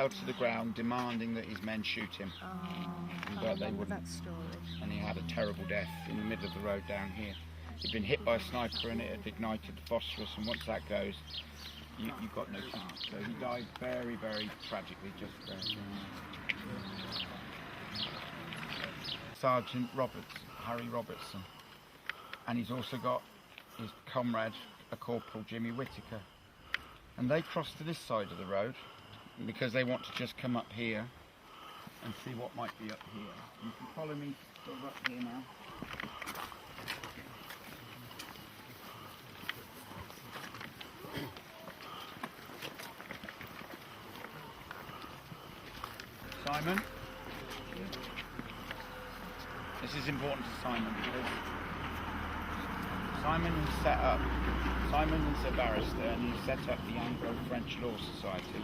fell to the ground demanding that his men shoot him. But they wouldn't. That story. And he had a terrible death in the middle of the road down here. He'd been hit by a sniper and it had ignited the phosphorus, and once that goes, you've got no chance. So he died very, very tragically just there. Sergeant Roberts, Harry Robertson. And he's also got his comrade, a Corporal Jimmy Whittaker. And they cross to this side of the road because they want to just come up here and see what might be up here. You can follow me sort of up here now. Simon? This is important to Simon because Simon is a barrister and he set up the Anglo-French Law Society,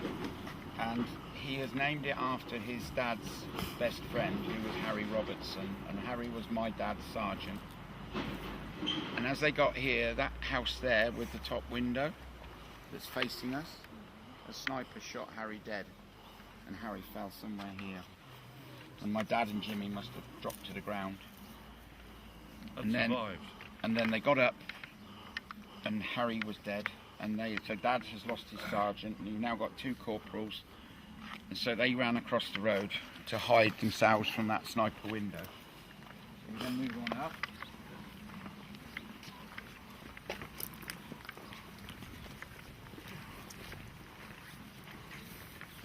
and he has named it after his dad's best friend, who was Harry Robertson, and Harry was my dad's sergeant. And as they got here, that house there with the top window that's facing us, a sniper shot Harry dead, and Harry fell somewhere here. And my dad and Jimmy must have dropped to the ground. And survived. And then they got up, and Harry was dead. And so Dad has lost his sergeant, and you've now got two corporals. And so they ran across the road to hide themselves from that sniper window. So we're going to move on up.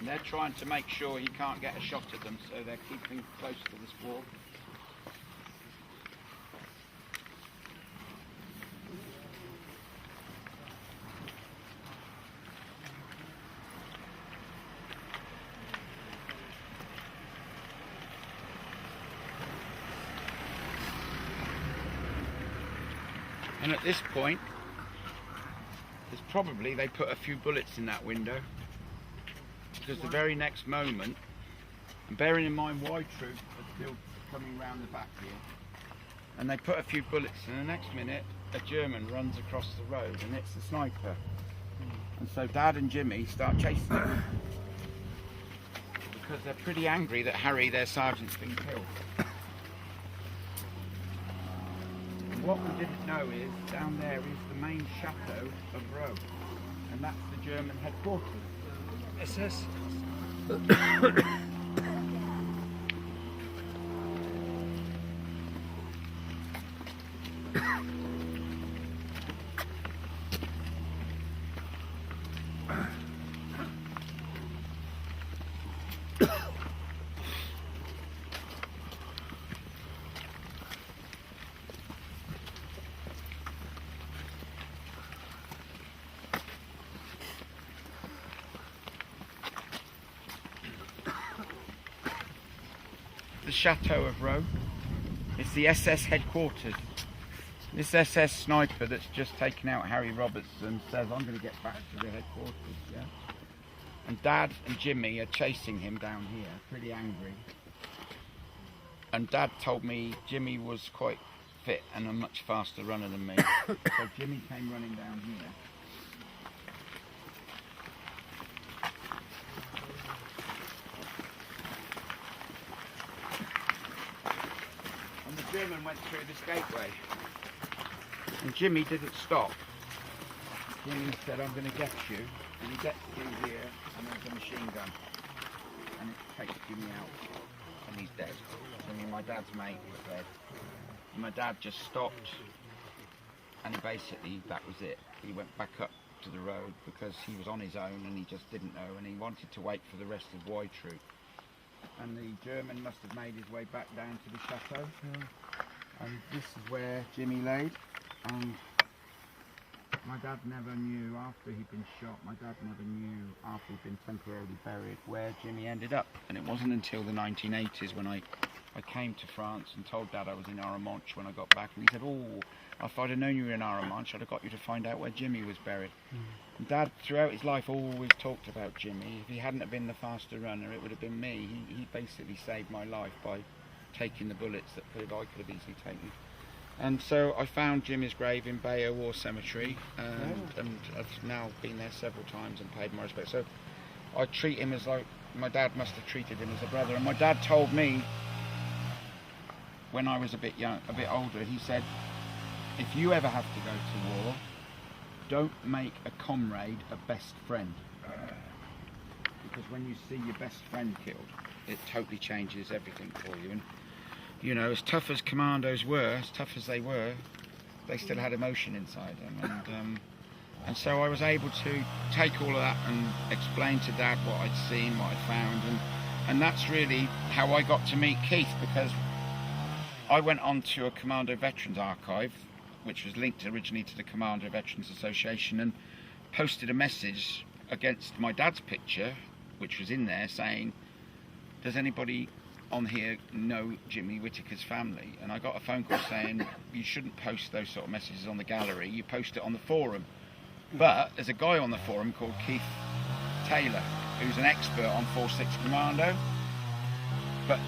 And they're trying to make sure he can't get a shot at them, so they're keeping close to this wall. And at this point, they put a few bullets in that window, because the very next moment, and bearing in mind Y Troop are still coming round the back here, and they put a few bullets, and the next minute a German runs across the road and it's the sniper. And so Dad and Jimmy start chasing him because they're pretty angry that Harry, their sergeant's been killed. What we didn't know is, down there is the main chateau of Rome, and that's the German headquarters. SS. The Chateau of Rome. It's the SS headquarters. This SS sniper that's just taken out Harry Robertson says, I'm going to get back to the headquarters, yeah? And Dad and Jimmy are chasing him down here, pretty angry. And Dad told me Jimmy was quite fit and a much faster runner than me. So Jimmy came running down here. The German went through this gateway, and Jimmy didn't stop. Jimmy said, I'm going to get you, and he gets through here, and there's a machine gun, and it takes Jimmy out, and he's dead. Jimmy, my dad's mate, was dead. And my dad just stopped, and that was it. He went back up to the road because he was on his own, and he just didn't know, and he wanted to wait for the rest of Y Troop. And the German must have made his way back down to the chateau. Yeah. And this is where Jimmy laid. And my dad never knew, after he'd been shot, after he'd been temporarily buried, where Jimmy ended up. And it wasn't until the 1980s when I came to France and told Dad I was in Arromanches when I got back. And he said, oh, if I'd have known you were in Arromanches, I'd have got you to find out where Jimmy was buried. And Dad, throughout his life, always talked about Jimmy. If he hadn't have been the faster runner, it would have been me. He basically saved my life by taking the bullets that I could have easily taken. And so I found Jimmy's grave in Bayeux War Cemetery, and I've now been there several times and paid my respects. So I treat him as like my dad must have treated him as a brother. And my dad told me when I was a bit older, he said, if you ever have to go to war, don't make a comrade a best friend. Because when you see your best friend killed, it totally changes everything for you. And you know, as tough as commandos were, as tough as they were, they still had emotion inside them. And so I was able to take all of that and explain to Dad what I'd seen, what I'd found, and that's really how I got to meet Keith, because I went on to a Commando Veterans Archive, which was linked originally to the Commando Veterans Association, and posted a message against my dad's picture, which was in there, saying, does anybody on here know Jimmy Whittaker's family? And I got a phone call saying, you shouldn't post those sort of messages on the gallery, you post it on the forum. But there's a guy on the forum called Keith Taylor, who's an expert on 4/6 Commando. But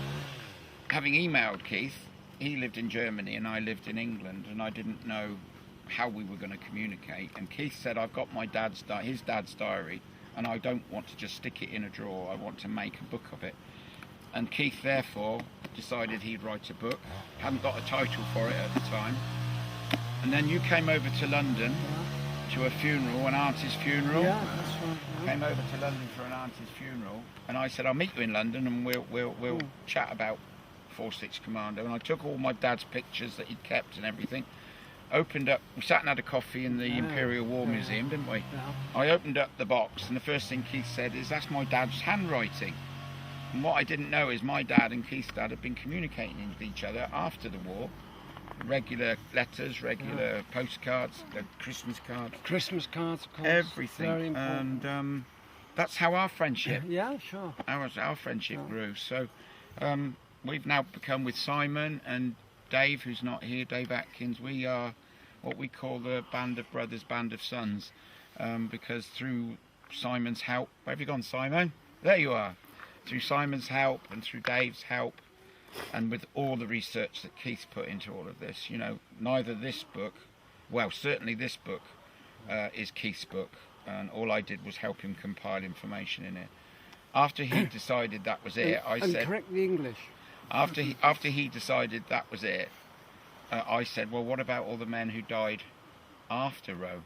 having emailed Keith, he lived in Germany and I lived in England, and I didn't know how we were going to communicate. And Keith said, I've got my his dad's diary, and I don't want to just stick it in a drawer, I want to make a book of it. And Keith therefore decided he'd write a book. Hadn't got a title for it at the time. And then you came over to London to a funeral, an auntie's funeral. Yeah, that's right. Yeah. Came over to London for an auntie's funeral, and I said, I'll meet you in London and we'll chat about 4/6 Commando. And I took all my dad's pictures that he'd kept and everything. Opened up, we sat and had a coffee in the Imperial War Museum, didn't we? Yeah. I opened up the box, and the first thing Keith said is, that's my dad's handwriting. And what I didn't know is my dad and Keith's dad had been communicating with each other after the war. Regular letters, regular postcards, Christmas cards. Christmas cards, of course. Everything. Very important. And that's how our friendship, Yeah, sure. our friendship grew. So we've now become, with Simon and Dave, who's not here, Dave Atkins, we are what we call the Band of Brothers, Band of Sons, because through Simon's help, where have you gone, Simon? There you are. Through Simon's help and through Dave's help, and with all the research that Keith put into all of this, you know, neither this book, well, certainly this book is Keith's book, and all I did was help him compile information in it. After he decided that was it, I said... And correct the English. After he decided that was it, I said, well, what about all the men who died after Roe?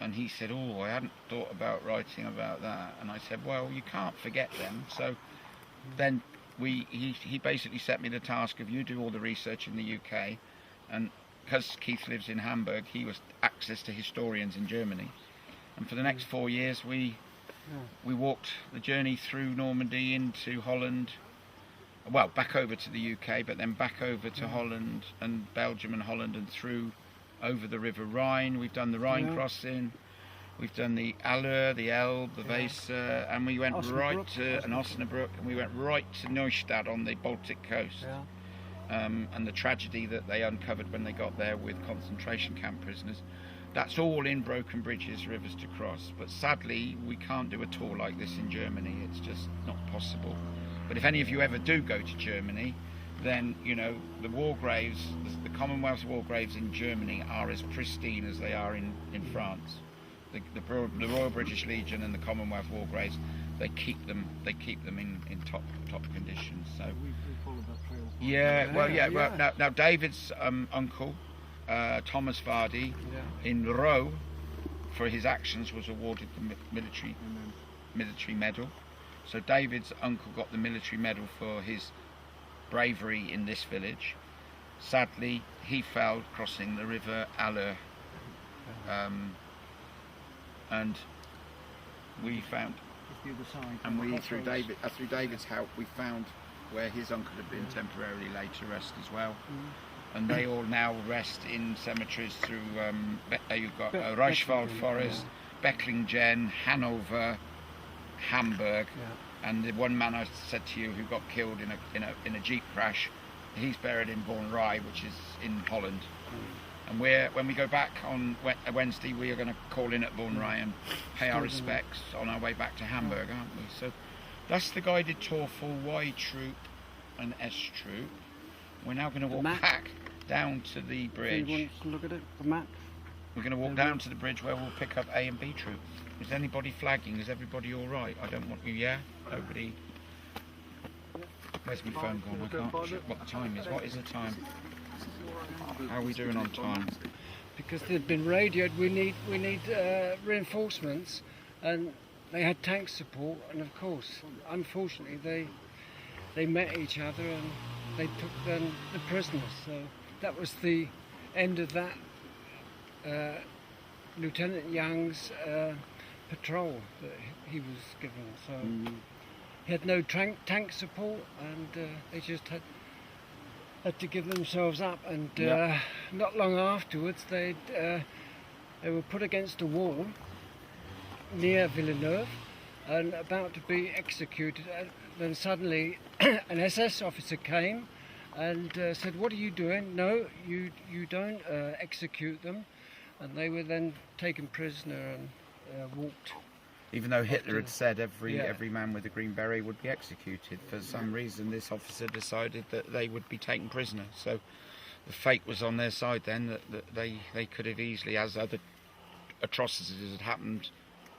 And he said, oh, I hadn't thought about writing about that. And I said, well, you can't forget them. So then he basically set me the task of, you do all the research in the UK, and because Keith lives in Hamburg, he was access to historians in Germany. And for the next 4 years, we walked the journey through Normandy into Holland, well, back over to the UK, but then back over to Holland and Belgium and Holland, and through over the River Rhine. We've done the Rhine crossing, we've done the Aller, the Elbe, the Weser, and we went right to Osnabrück, and we went right to Neustadt on the Baltic coast. And the tragedy that they uncovered when they got there with concentration camp prisoners. That's all in broken bridges, rivers to cross. But sadly, we can't do a tour like this in Germany. It's just not possible. But if any of you ever do go to Germany, then, you know, the war graves, the Commonwealth war graves in Germany are as pristine as they are in France. The Royal British Legion and the Commonwealth war graves, they keep them in top condition. So We followed that trail. yeah, well, yeah. Well, now David's uncle, Thomas Vardy, in Roe, for his actions, was awarded the military medal. So David's uncle got the military medal for his bravery in this village. Sadly, he fell crossing the river Aller, and we found, and we through David's help, we found where his uncle had been temporarily laid to rest as well. And they all now rest in cemeteries through you've got Reichwald Forest, Becklingen, Hanover, Hamburg, and the one man I said to you who got killed in a jeep crash, he's buried in Bornrij, which is in Holland. And when we go back on Wednesday, we are going to call in at Bornrij and pay our respects on our way back to Hamburg, aren't we? So that's the guided tour for Y Troop and S Troop. We're now going to walk back down to the bridge. Do you want to look at it, the map? We're going to walk down to the bridge where we'll pick up A and B Troop. Is anybody flagging? Is everybody all right? I don't want you. Yeah. Nobody. Where's my phone gone? I can't check what the time is. What is the time? How are we doing on time? Because they'd been radioed, we need reinforcements, and they had tank support, and of course, unfortunately, they met each other and they took the prisoners. So that was the end of that Lieutenant Young's patrol that he was given. So he had no tank support, and they just had to give themselves up. And not long afterwards, they were put against a wall near Villeneuve and about to be executed. Then suddenly an SS officer came and said, "What are you doing?" "No, you don't execute them." And they were then taken prisoner and walked. Even though Hitler had said every man with a green beret would be executed, for some reason this officer decided that they would be taken prisoner. So the fate was on their side then, that they could have easily, as other atrocities had happened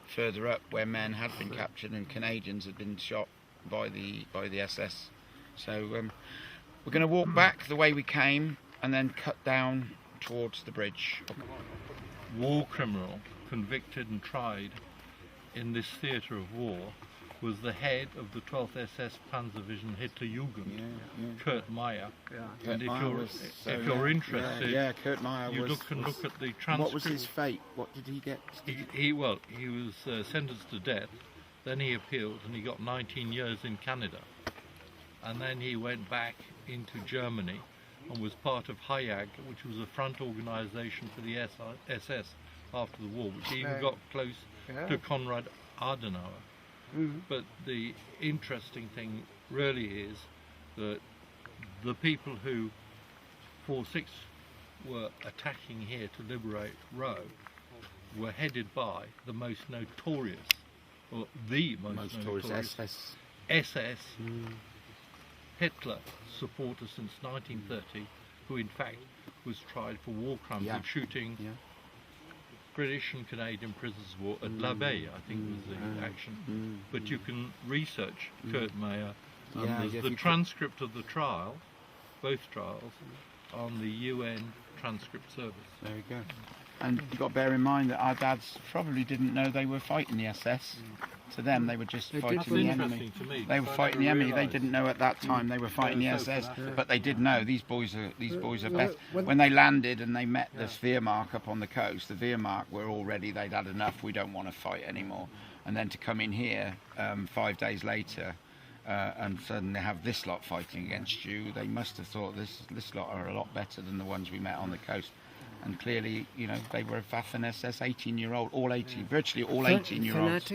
further up where men had been captured and Canadians had been shot by the SS. So we're going to walk back the way we came and then cut down towards the bridge. War criminal convicted and tried in this theatre of war was the head of the 12th SS Panzerdivision Hitlerjugend, Kurt Meyer. And if you're interested, Kurt Meyer you can look at the transcript. What was his fate? What did he get? He was sentenced to death. Then he appealed and he got 19 years in Canada. And then he went back into Germany and was part of HIAG, which was a front organisation for the SS after the war, which even got close to Konrad Adenauer. But the interesting thing really is that the people who 4/6 were attacking here to liberate Row were headed by the most notorious, or the most notorious SS Hitler supporter since 1930, who in fact was tried for war crimes of shooting British and Canadian prisoners of war at l'Abbaye, I think was the action. But you can research Kurt Meyer. There's the transcript of the trial, both trials, on the UN transcript service. There we go. And you've got to bear in mind that our dads probably didn't know they were fighting the SS. To them, they were just fighting the enemy. They were fighting the enemy. They didn't know at that time they were fighting the SS, but they did know these boys are best. When they landed and they met the Wehrmacht up on the coast, the Wehrmacht were already, they'd had enough. We don't want to fight anymore. And then to come in here 5 days later and suddenly have this lot fighting against you, they must have thought this lot are a lot better than the ones we met on the coast. And clearly, you know, they were Waffen SS, 18-year-old, virtually all 18-year-olds.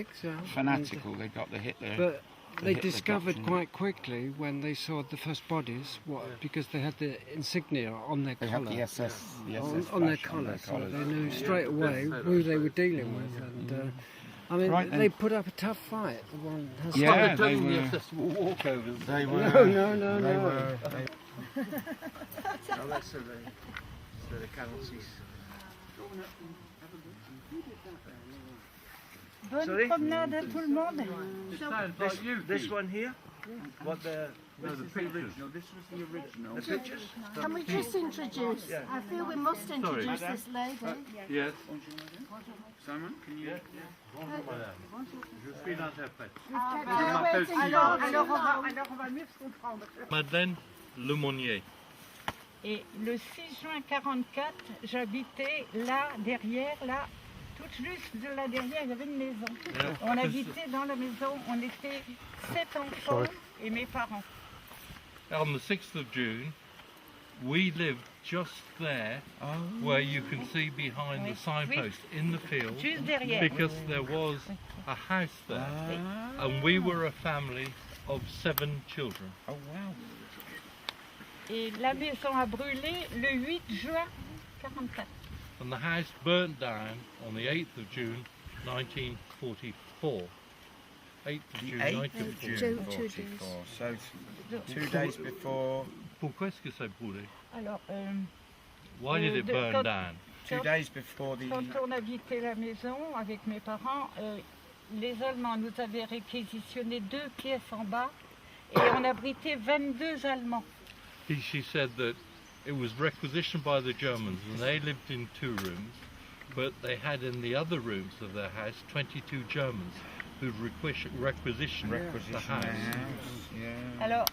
Fanatical. They got the Hitler. But they discovered quite quickly when they saw the first bodies, because they had the insignia on their collar. They had the SS on their collar, so they knew straight away who they were dealing with. And I mean, they put up a tough fight. The one has they were walkovers. They were. No. They were. The currencies. Bonne promenade à tout le monde. This one here? What the pictures. No, this was the original. The pictures? Can we just introduce? I feel we must introduce this lady. Yes. Simon, can you? Je suis l'interprète. Alors on va mieux se comprendre. Madeleine Lemonnier. Et le 6 juin 1944, j'habitais là, derrière, là, tout juste de là derrière, il y avait une maison. On habitait dans la maison, on était 7 enfants et mes parents. On the 6th of June, we lived just there, where you can see behind the signpost in the field, Juste derrière. because there was a house there, and we were a family of 7 children. Oh wow. Et la maison a brûlé le 8 juin 1944. And the house burnt down on the 8th of June 1944. 8th of June 1944. So 2 days before. Pourquoi est-ce que ça a brûlé? Alors, Why did it burn down? 2 days before the... Quand on habitait la maison avec mes parents, les Allemands nous avaient réquisitionné 2 pièces en bas et on abritait 22 Allemands. She said that it was requisitioned by the Germans and they lived in 2 rooms, but they had in the other rooms of their house 22 Germans who'd requisitioned the house. Yeah. Alors,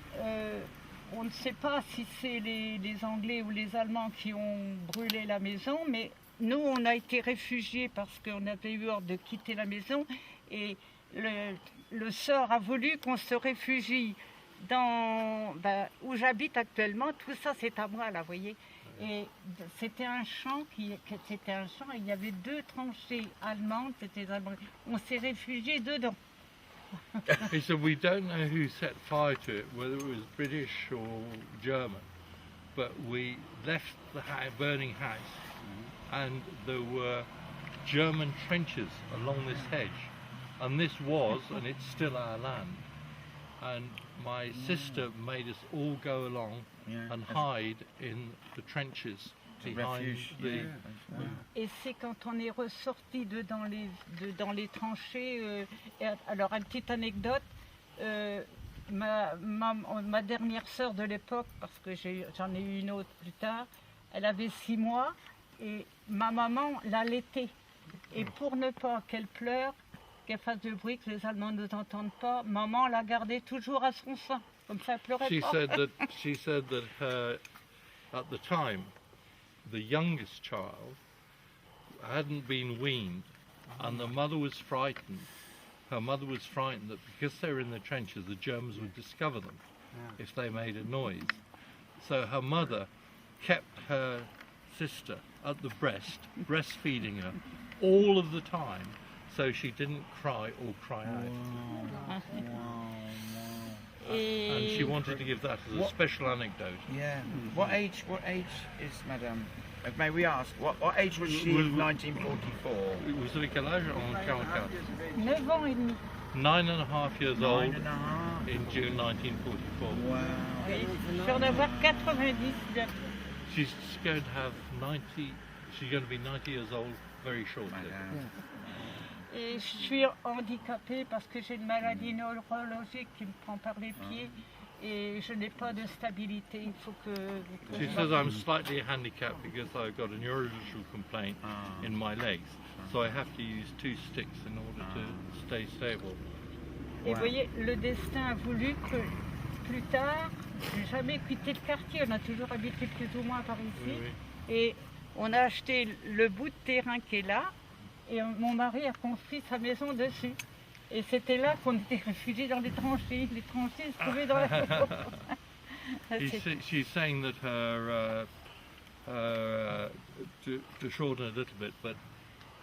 on ne sait pas si c'est les Anglais ou les Allemands qui ont brûlé la maison, mais nous, on a été réfugiés parce qu'on avait eu ordre de quitter la maison et le sort a voulu qu'on se réfugie où j'habite actuellement. Tout ça, c'est à moi, là, vous voyez. Et c'était un champ, il y avait 2 tranchées allemandes, on s'est réfugiés dedans. He said, we don't know who set fire to it, whether it was British or German, but we left the burning house and there were German trenches along this hedge, and this was, and it's still our land, and my sister made us all go along and hide in the trenches behind the... Et c'est quand on est ressorti dans les tranchées, alors une petite anecdote, ma dernière sœur de l'époque, parce que j'en ai eu une autre plus tard, elle avait 6 mois et ma maman l'allaitait. Et pour ne pas qu'elle pleure, qu'elle fasse du bruit, que les Allemands ne nous entendent pas, maman la gardait toujours à son sein, comme ça elle pleurait pas. She said that at the time, the youngest child hadn't been weaned, and the mother was frightened. Her mother was frightened that because they were in the trenches, the Germans would discover them if they made a noise. So her mother kept her sister at the breast, breastfeeding her all of the time, so she didn't cry or cry out. And she wanted to give that as a special anecdote. Yeah. What age is Madame? May we ask, what age was she in 1944? Vous savez quel âge en 44? 9 ans et demi. 9.5 years old 9.5. in June 1944. Wow. Je vais en avoir 90. She's going to have 90. She's going to be 90 years old very shortly. Et je suis handicapée parce que j'ai une maladie neurologique qui me prend par les pieds et je n'ai pas de stabilité. Il faut que She says I'm slightly handicapped because I've got a neurological complaint in my legs, so I have to use 2 sticks in order to stay stable. Et vous voyez, le destin a voulu que plus tard, je n'ai jamais quitté le quartier. On a toujours habité plus ou moins par ici. Oui. Et on a acheté le bout de terrain qui est là. Et mon mari a construit sa maison dessus. Et c'était là qu'on était réfugiés dans les tranchées. Les tranchées se trouvaient dans la maison. She's saying that to shorten a little bit, but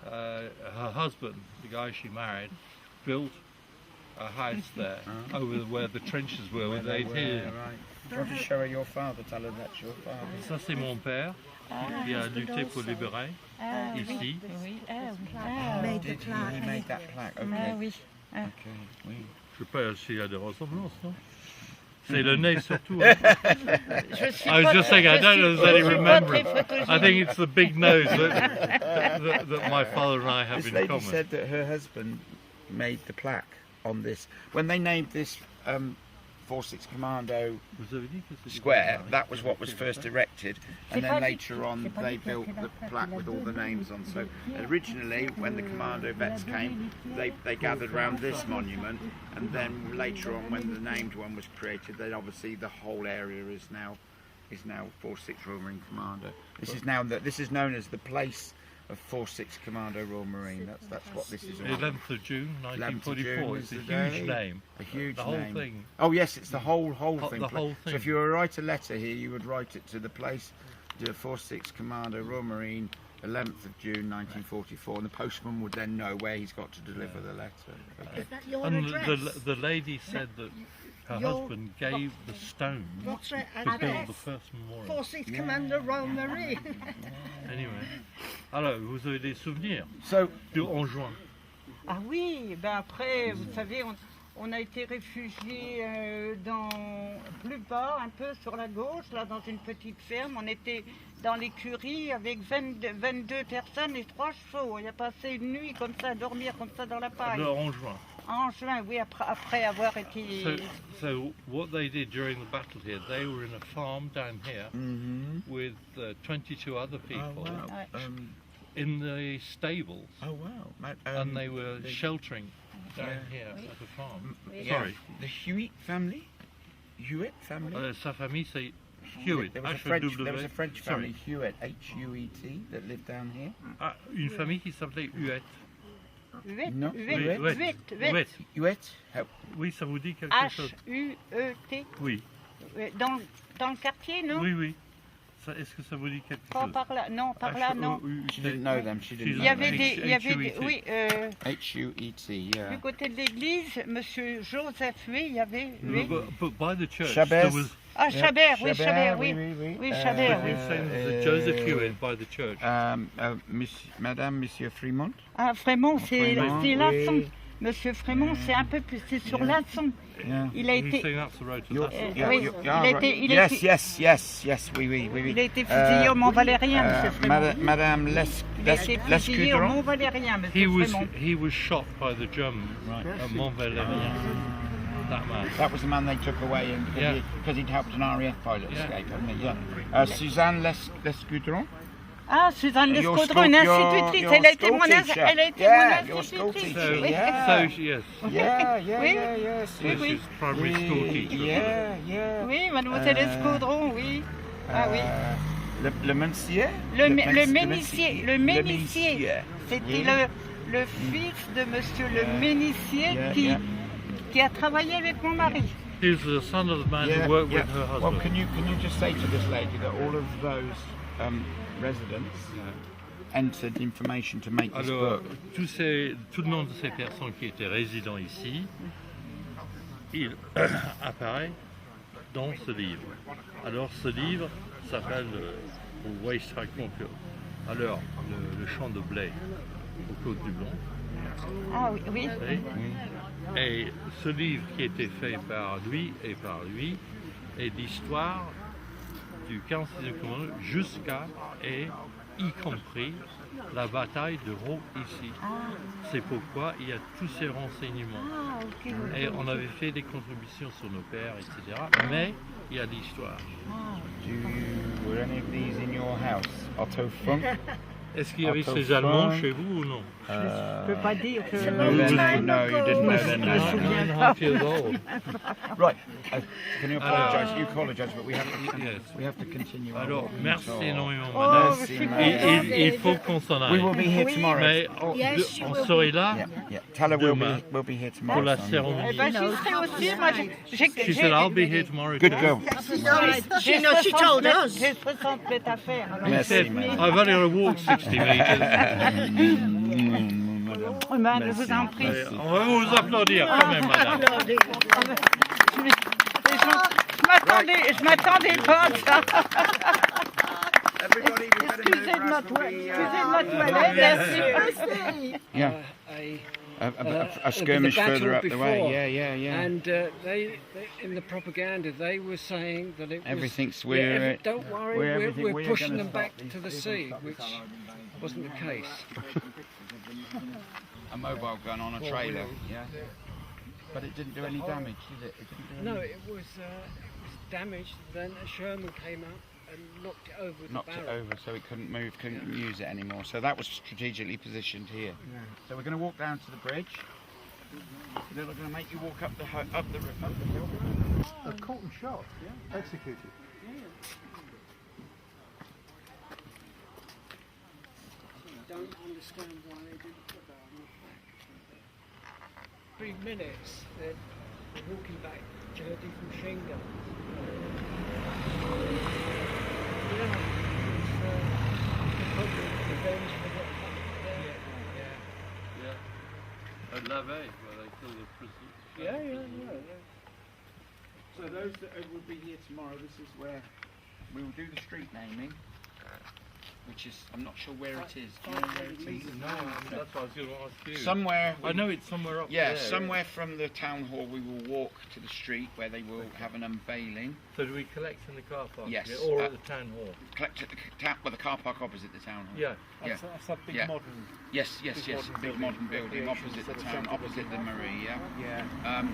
her husband, the guy she married, built a house there over where the trenches were. Where they hid. Right. Do you want to show her your father? Tell her that's your father. Ça c'est mon père qui a lutté pour libérer ici. Oui. Did he made that plaque? Okay. Oui. Okay. Oui. Je sais pas s'il y a des ressemblances, non? C'est le nez surtout. I I was just saying, I don't know if there's any remembrance. I think it's the big nose that my father and I have This in lady common. said that her husband made the plaque on this. When they named this 4-6 Commando Vous avez dit que c'était Square, that was what was first erected, and then later on they built the plaque with all the names on. So originally, when the Commando vets came, they gathered around this monument, and then later on, when the named one was created, then obviously the whole area is now 4-6 Royal Marine Commando. This is known as the place of 4-6 Commando Royal Marine. That's what this is all The about. 11th of June, 11th of 1944. June It's a is huge the day. name. A huge The whole name. thing. Oh yes, it's the whole The thing. whole So thing. if you were to write a letter here, you would write it to the place, the 4-6 Commando Royal Marine, 11th of June 1944, and the postman would then know where he's got to deliver the letter. Okay. Is that your And address? the lady said that her Your- husband gave the stone What's your to build the address? first memorial. 4-6 Commander Royal Marine. Anyway. Alors, vous avez des souvenirs So en juin? Ah oui, ben après, vous savez, On a été réfugiés dans plus bas, un peu sur la gauche, là dans une petite ferme. On était dans l'écurie avec 22 personnes et 3 chevaux. Il a passé une nuit comme ça, à dormir comme ça dans la paille. Alors, en juin. En juin, oui, après avoir été... So what they did during the battle here, they were in a farm down here with 22 other people in the stables, and they were sheltering down here at the farm. Sorry. The Hewitt family? Hewitt family? Sa famille, c'est Hewitt. There was a French family, Hewitt, H-U-E-T, that lived down here. Ah, une famille qui s'appelait Huet. Non, Huet. Hewitt? Oui, ça vous dit quelque chose? H-U-E-T. Oui. Dans le quartier, non? Oui, oui. Est-ce que ça vous dit quelque Pas chose? par là, non, par là, non. She didn't know them, she didn't Il know y avait them. des, oui, H-U-E-T, yeah. du côté de l'église, Monsieur Joseph Huet, il y avait, oui. But by the church, Chabert. there was... Ah, Chabert, oui, Chabert, oui. oui. Oui, Chabert, oui. Joseph Hewitt by the church. Madame, Monsieur Fremont. Ah, Frémont, c'est Frémont, Lasson. oui. Monsieur Frémont, c'est un peu plus, c'est sur Lasson. Yeah. Il a He's été, saying that's the road to You're- Lasson. yeah, oui, you- il a été, il a yes, été, yes, oui. il a été fusillé au Mont-Valérien, Monsieur Frémont. Madame Il a été fusillé au Lescudron. Mont-Valérien, Monsieur Frémont. He was shot by the Germans at Montvalérien. That man. That was the man they took away Yeah. because he'd helped an RAF pilot Yeah. escape, hadn't he? Yeah. Suzanne Lescudron. Ah, Suzanne Your Lescaudron, une school- institutrice, your elle a été school mon teacher. elle a été Yeah, mon your school institutrice. teacher, Oui. yeah. So, yes. Yeah, Oui. yes. Oui, oui. She's primary school teacher. Yeah. Oui, mademoiselle Escaudron, oui. Ah oui. Le Mencier. Le Ménissier. C'était Oui. le fils de Monsieur le Ménissier Yeah. qui a travaillé avec mon mari. He's the son of the man who worked with her Well, husband. can you just say to this lady that all of those residents entered information to make this Alors, book? tout le nom de ces personnes qui étaient résidents ici, il apparaît dans ce livre. Alors, ce livre s'appelle Waste High Conquer. Alors, le champ de blé au Côte du Blanc. Ah oui, oui. Oui. Et ce livre qui a été fait par lui est l'histoire du 46e commandement jusqu'à et y compris la bataille de Rho ici. C'est pourquoi il y a tous ces renseignements. Ah, ok. Et on avait fait des contributions sur nos pères, etc. Mais il y a l'histoire. Were any of these in your house? Otto Funk? Est-ce qu'il y avait Otto ces Allemands Funk. chez vous ou non? Je ne peux pas dire que... No, you didn't know their names. 9.5 years old. Right. Can you apologise? You apologise, but we have to. Yes. We have to continue. our Alors, walking merci tour. énormément, Oh, madame. je suis Merci, contente. Il faut qu'on s'en We aille. will be here tomorrow. Mais Yes, you on will serait là Yeah. Tell her Demain. we'll be here pour tomorrow. la Sonia. Eh cérémonie. ben, j'y serai aussi. Moi, She said, I'll be here tomorrow. Good too." girl. She knows, she told us. J'ai 60 mètres à faire. alors. She Merci, said, madame. I've only got to walk 60 meters. Oh, ben, je vous en prie. Allez, on va vous applaudir quand même, madame. Je m'attendais pas à ça. Everybody, we better Excusez de move ma rest will toilette. be, Excusez de ma toilette, merci. Yeah. A skirmish battle further up the way. before. Yeah. And they, in the propaganda, they were saying that it was... Everything's don't worry, we're we're pushing gonna them back stop to the these sea, people. which wasn't the case. A mobile gun on a trailer. Yeah. But it didn't do any damage, did it? It didn't do No, any- it was damaged. Then a Sherman came up and knocked it over with knocked the it barrel. over so it couldn't move, couldn't use it anymore. So that was strategically positioned here. So we're going to walk down to the bridge. They're going to make you walk up the hill. A caught and shot, executed. Don't understand why they didn't put that on the flag. 3 minutes, they're walking back dirty from machine guns. Yeah, it's probably revenge for what happened there. At La Veille, where they killed the prisoners. Yeah. So those that will be here tomorrow, this is where we will do the street naming. which is, I'm not sure where it is. Do you know where it is? No, that's what I was going to ask you. Somewhere. I know it's somewhere up Yeah, there. somewhere from the town hall we will walk to the street where they will have an unveiling. So do we collect in the car park? Yes. Yeah, or at the town hall? Collect at the car park opposite the town hall. Yeah. Yeah. That's that big Yeah. modern. Yes, modern big modern building recreation opposite the sort of town, centre opposite the Marie, yeah. Yeah.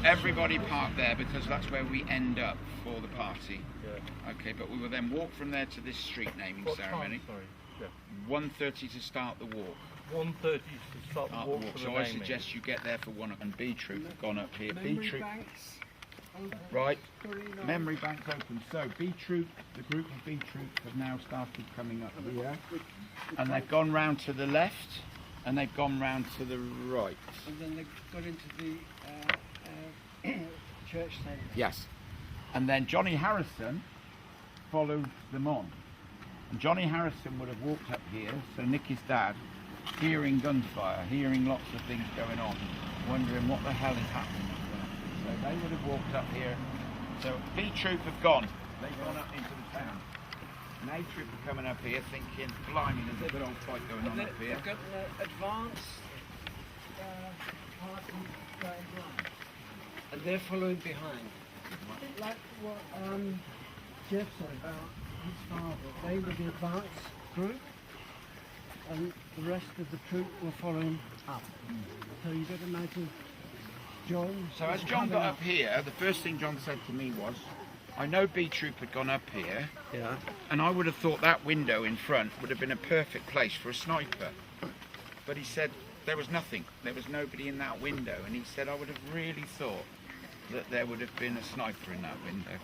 Everybody parked there because that's where we end up for the party. Yeah. Okay, but we will then walk from there to this street naming What ceremony. time? Sorry. Yeah. 1:30 to start the walk. 1:30 to start the walk for the So I naming. suggest you get there for 1 o'clock. And B Troop have gone up here. B Memory Troop, banks. right? Very nice. Memory bank's open. So B Troop, the group of B Troop have now started coming up here, and they've gone round to the left, and they've gone round to the right. And then they got into the church centre. Yes. And then Johnny Harrison followed them on. And Johnny Harrison would have walked up here, so Nicky's dad, hearing gunfire, hearing lots of things going on, wondering what the hell is happening. So they would have walked up here. So B Troop have gone. They've gone up into the town. And A Troop are coming up here thinking, blimey, there's a good old fight going on up here. They've got an advanced party going on. And they're following behind. Like what Jeff said about his father. They were the advanced group and the rest of the troop were following up. So you got to imagine John. So as John got up here, the first thing John said to me was, I know B Troop had gone up here, Yeah. and I would have thought that window in front would have been a perfect place for a sniper. But he said there was nothing. There was nobody in that window, and he said I would have really thought that there would have been a sniper in that window.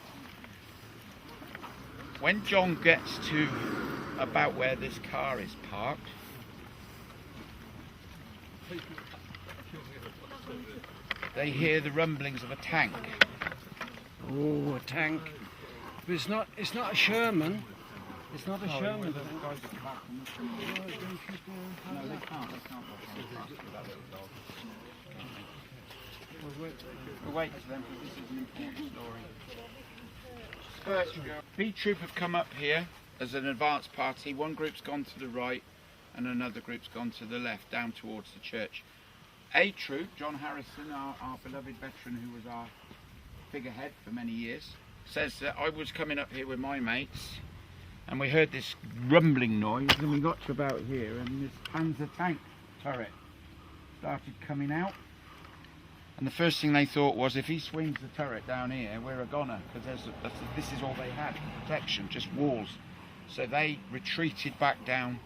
When John gets to about where this car is parked, they hear the rumblings of a tank. Oh, a tank. But it's not a Sherman. It's not a Sherman. No, they can't. We'll wait for them because this is an important story. B Troop have come up here as an advance party. One group's gone to the right and another group's gone to the left, down towards the church. A Troop, John Harrison, our beloved veteran who was our figurehead for many years, says that I was coming up here with my mates and we heard this rumbling noise and we got to about here and this Panzer tank turret started coming out. And the first thing they thought was, if he swings the turret down here, we're a goner, because this is all they had, protection, just walls. So they retreated back down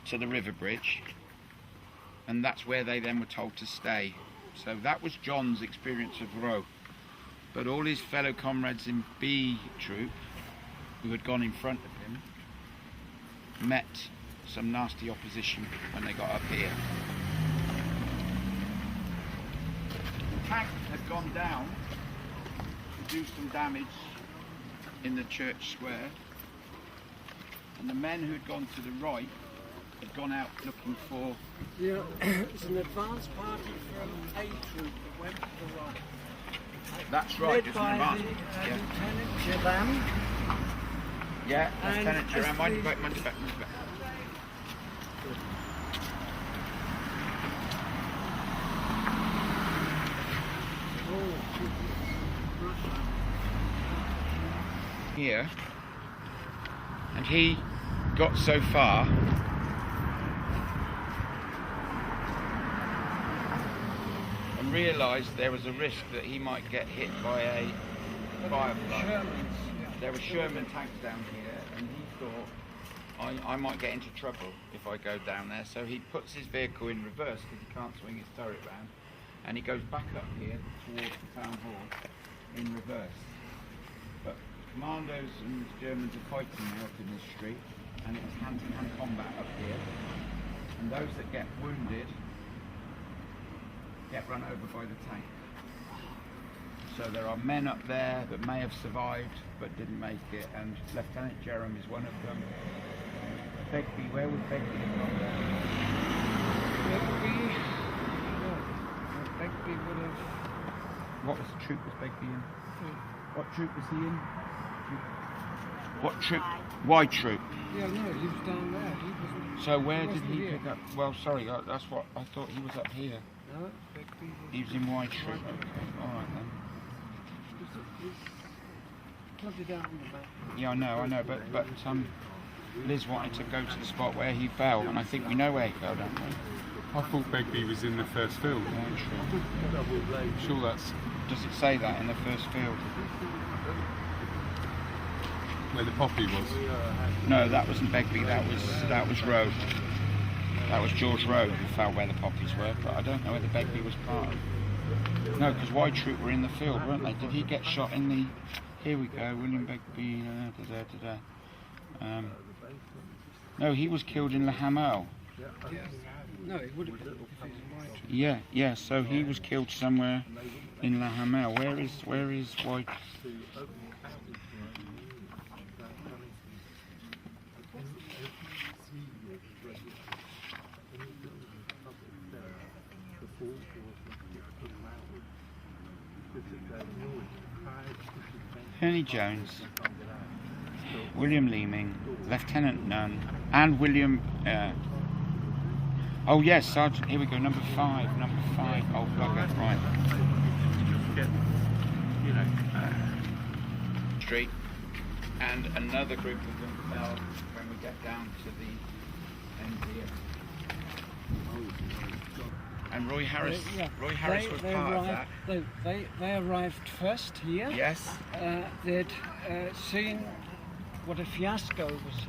to the river bridge, and that's where they then were told to stay. So that was John's experience of Roe. But all his fellow comrades in B Troop, who had gone in front of him, met some nasty opposition when they got up here. The tank had gone down to do some damage in the church square, and the men who had gone to the right had gone out looking for... Yeah, it's an advance party from A Troop that went to the right. That's right, it's an Led by advance. the, Yeah, Lieutenant Jerram. yeah, and Lieutenant Jerram, as mind the- you back, mind you back. Here, and he got so far and realised there was a risk that he might get hit by a firefly. Shermans. There were Sherman tanks down here, and he thought I might get into trouble if I go down there. So he puts his vehicle in reverse because he can't swing his turret round, and he goes back up here towards the town hall in reverse. But commandos and Germans are fighting now up in this street, and it's hand-to-hand combat up here. And those that get wounded get run over by the tank. So there are men up there that may have survived but didn't make it, and Lieutenant Jerram is one of them. Begbie, where would Begbie have gone? Begbie would have. What was the troop was Begbie in? What troop was he in? What troop? Y troop. Yeah, no, he was down there. He wasn't. So where did wasn't he here. pick up? Well, sorry, that's what I thought. He was up here. No, Begbie. He was in Y troop. Okay, all right then. He's plotted out on the map. Yeah, I know, but Liz wanted to go to the spot where he fell, and I think we know where he fell, don't we? I thought Begbie was in the first field. Yeah, Sure, that's Does it say that in the first field? where the poppy was. No, that wasn't Begbie. That was Rowe. That was George Rowe who fell where the poppies were, but I don't know whether Begbie was part of. No, because Y Troop were in the field, weren't they? Did he get shot in the? Here we go, William Begbie. No, he was killed in Le Hamel. No, it would have been if he was right. Yeah. So he was killed somewhere in La Hamel. Where is Y? Henry Jones, William Leeming, Lieutenant Nunn, and William. Oh yes, Sergeant. Here we go. Number 5. Oh bugger, right. Street, and another group of them fell when we get down to the end here. And Roy Harris. Roy Harris was part of that. They arrived first here. Yes. They'd seen what a fiasco was.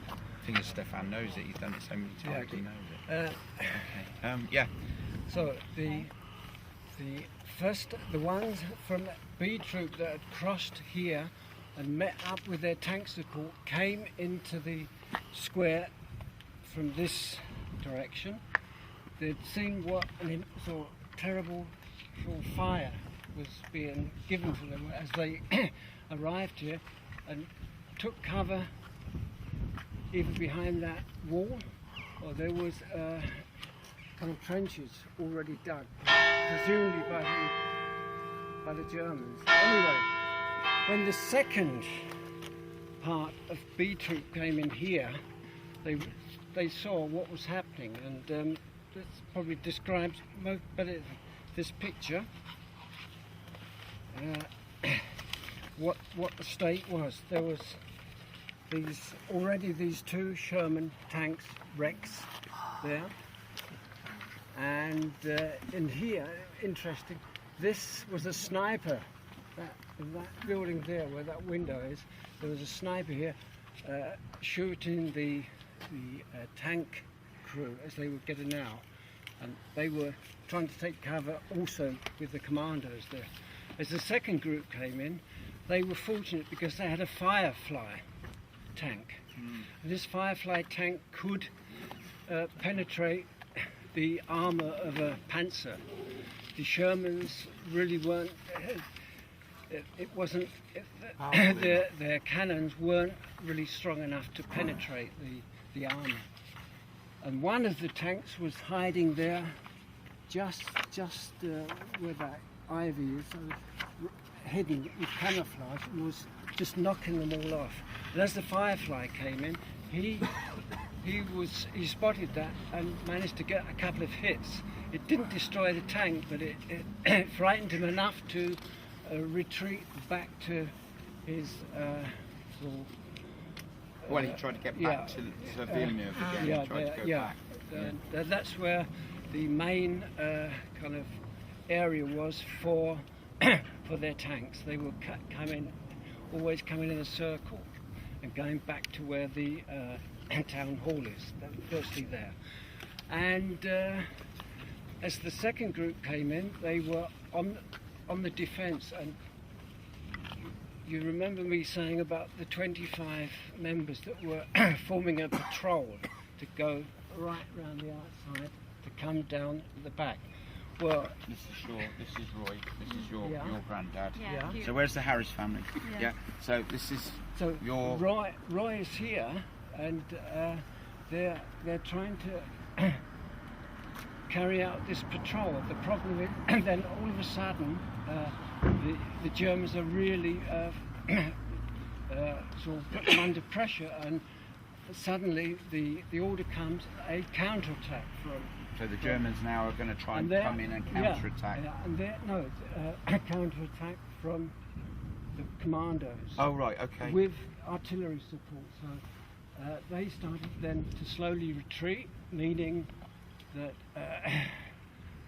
I think Stefan knows it. He's done it so many times. Yeah, he knows it. Okay. Yeah. So the ones from B Troop that had crossed here and met up with their tank support came into the square from this direction. They'd seen what an sort of terrible sort of fire was being given to them as they arrived here, and took cover either behind that wall, or there was kind of trenches already dug, presumably by the Germans. Anyway, when the second part of B Troop came in here, they saw what was happening, and this probably describes better this picture what the state was. There was these 2 Sherman tanks wrecks there, and in here, interesting, this was a sniper. That building there, where that window is, there was a sniper here shooting the tank crew as they were getting out, and they were trying to take cover also with the commandos there. As the second group came in, they were fortunate because they had a Firefly tank. And this Firefly tank could penetrate the armour of a Panzer. The Shermans really weren't. Their cannons weren't really strong enough to penetrate the armour. And one of the tanks was hiding there, just where that ivy is, so hidden with camouflage, and was just knocking them all off. And as the Firefly came in, he spotted that and managed to get a couple of hits. It didn't destroy the tank, but it frightened him enough to retreat back to his Well, he tried to get back to Villeneuve again. He tried to go back. That's where the main kind of area was for their tanks. They were always coming in a circle and going back to where the town hall is. Firstly there, and as the second group came in, they were on the defence. And you remember me saying about the 25 members that were forming a patrol to go right round the outside to come down the back. Well, this is Roy. This is your granddad. Yeah. So where's the Harris family? Yeah. So this is your Roy is here, and they're trying to carry out this patrol. The problem is, and then all of a sudden, the Germans are really sort of put them under pressure, and suddenly the order comes a counterattack from. So the Germans now are going to try and come in and counterattack. A counterattack from the commandos. Oh right, okay. With artillery support. So they started then to slowly retreat, meaning that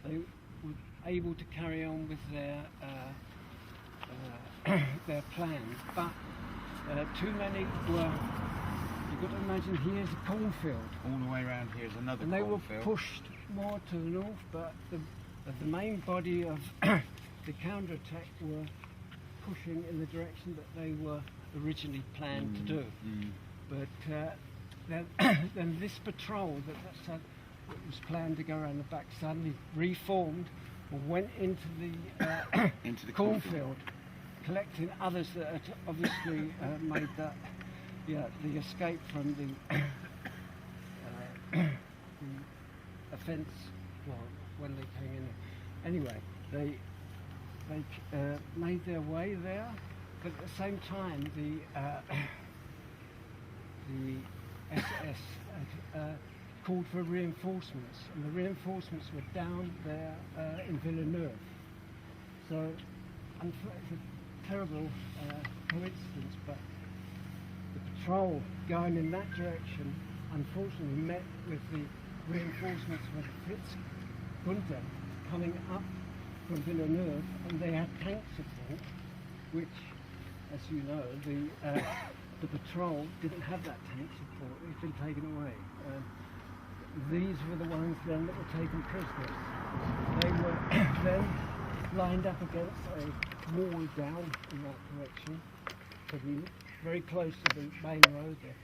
they were able to carry on with their plans, but too many were. You've got to imagine here's a cornfield. All the way around here is another and they cornfield. were pushed more to the north, but the main body of the counterattack were pushing in the direction that they were originally planned to do. But then this patrol that was planned to go around the back suddenly reformed or went into the into the cornfield, collecting others that had obviously made that the escape from the offence. Well, when they came in, anyway, they made their way there, but at the same time the SS had called for reinforcements, and the reinforcements were down there in Villeneuve. So it's a terrible coincidence, but the patrol going in that direction unfortunately met with the reinforcements with Fritz Gunther coming up from Villeneuve, and they had tank support, which, as you know, the patrol didn't have that tank support. It's been taken away. These were the ones then that were taken prisoners. They were then lined up against a wall down in that direction, so very close to the main road there.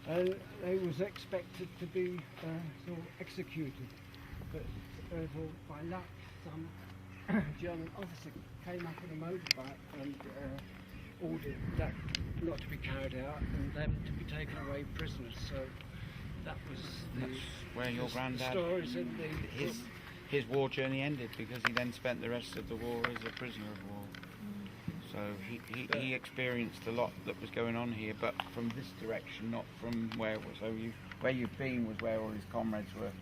And they was expected to be sort of executed, but by luck some German officer came up on a motorbike and ordered that not to be carried out and them to be taken away prisoners. So that was where your granddad, stories in his war journey ended, because he then spent the rest of the war as a prisoner of war. So he experienced a lot that was going on here, but from this direction, not from where it was. So where you've been was where all his comrades were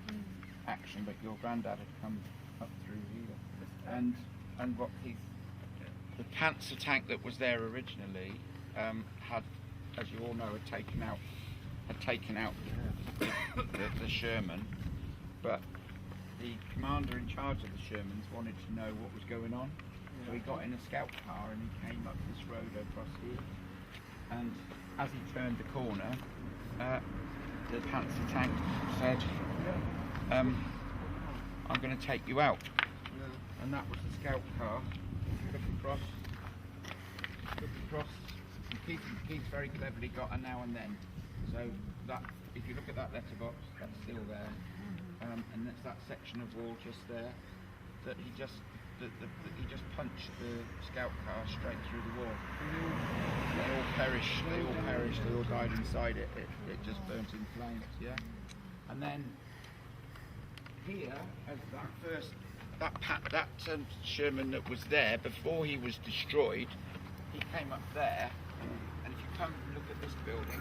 action, but your granddad had come up through here. And what the Panzer tank that was there originally had, as you all know, had taken out the Sherman, but the commander in charge of the Shermans wanted to know what was going on. So he got in a scout car and he came up this road across here, and as he turned the corner, the Panzer tank said, I'm going to take you out. And that was the scout car. Look across, and Keith very cleverly got a now and then. So that, if you look at that letterbox, that's still there, and that's that section of wall just there that he just punched the scout car straight through the wall. They all perished. They all died inside it. It just burnt in flames. Yeah. And then here, as that Sherman that was there before he was destroyed, he came up there, and if you come and look at this building,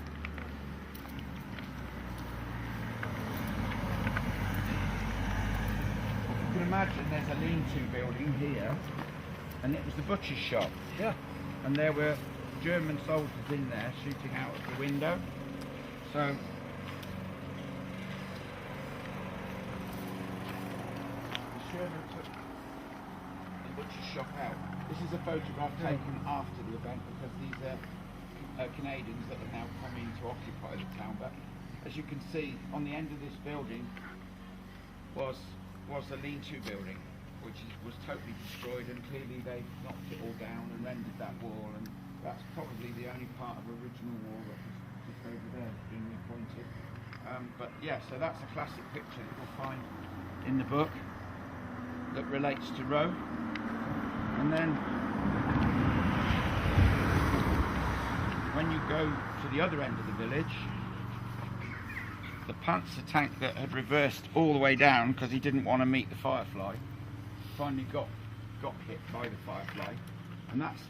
you can imagine there's a lean-to building here, and it was the butcher's shop. Yeah. And there were German soldiers in there shooting out of the window. So the Sherman took the butcher's shop out. This is a photograph taken after the event, because these are Canadians that have now come in to occupy the town. But as you can see, on the end of this building was a lean-to building, which was totally destroyed, and clearly they knocked it all down and rendered that wall, and that's probably the only part of original wall that was just over there being repointed. But yeah, so that's a classic picture that you'll find in the book that relates to Roe. And then when you go to the other end of the village, the Panzer tank that had reversed all the way down because he didn't want to meet the Firefly finally got hit by the Firefly. And that's,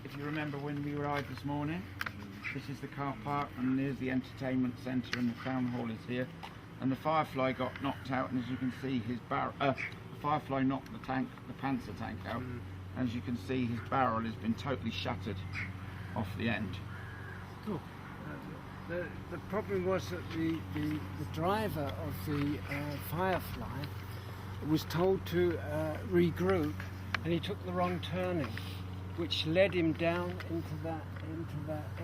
if you remember when we arrived this morning, this is the car park and there's the entertainment centre and the town hall is here. And the Firefly got knocked out, and as you can see his barrel, the Firefly knocked the Panzer tank out. And as you can see, his barrel has been totally shattered off the end. Cool. The problem was that the driver of the Firefly was told to regroup, and he took the wrong turning, which led him down into that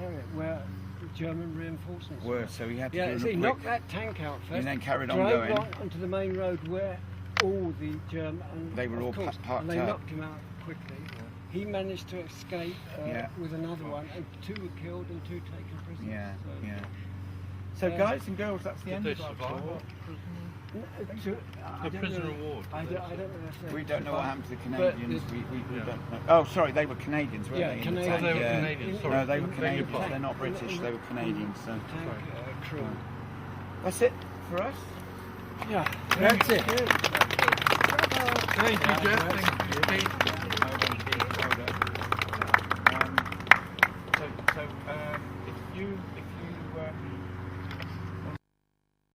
area where the German reinforcements were. So he had to do so a he knocked that tank out first, and then carried on drove going. on onto the main road where all the German, and they were all course, parked and they up. knocked him out quickly. He managed to escape with another one, and 2 were killed and 2 taken prisoners. Yeah, so, yeah. So guys and girls, that's the end Did of they our survive? tour. The prisoner award. I don't know if they We don't know what happened to the But Canadians. We don't know. Oh, sorry, they were Canadians, weren't they? in the Canadians. tank? They were Yeah. Canadians, sorry. No, they were Beg your Canadians. pardon. They're not British. They were Canadians. So tank crew. that's it for us. Yeah, that's it. Thank you, Jeff. Thank you, Pete. So if you